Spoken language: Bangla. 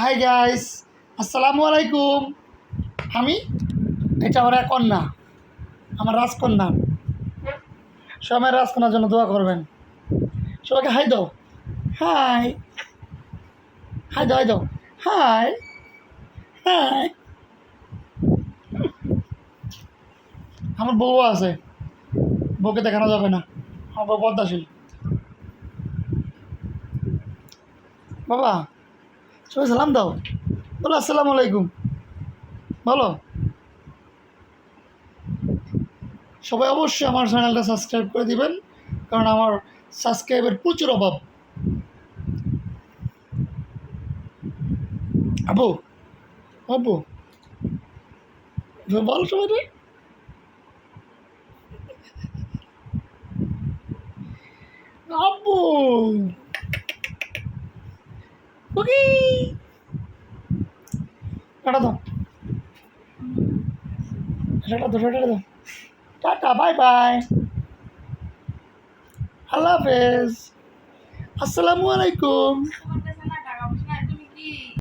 হাই গাইস, আসসালামু আলাইকুম। এটা আমার এক কন্যা, আমার রাজকন্যা। সবাই রাজকন্যার জন্য দোয়া করবেন। সবাইকে হাই দাও, হাই হাই দাও, হাই দাও, হাই হাই। আমার বউ আছে, বউকে দেখানো যাবে না, আমার বউ পদ্মাশীল। বাবা সবাই সালাম দাও, বলো আসসালামু আলাইকুম, বলো। সবাই অবশ্যই আমার চ্যানেলটা সাবস্ক্রাইব করে দিবেন, কারণ আমার সাবস্ক্রাইবের প্রচুর অভাব। আবু আবু বল সবাই রে। আব্বু ওকে, টাটা দাও, টাটা দাও, টাটা দাও, টাটা, বাই বাই, আল্লাহ হাফেজ, আসসালামু আলাইকুম।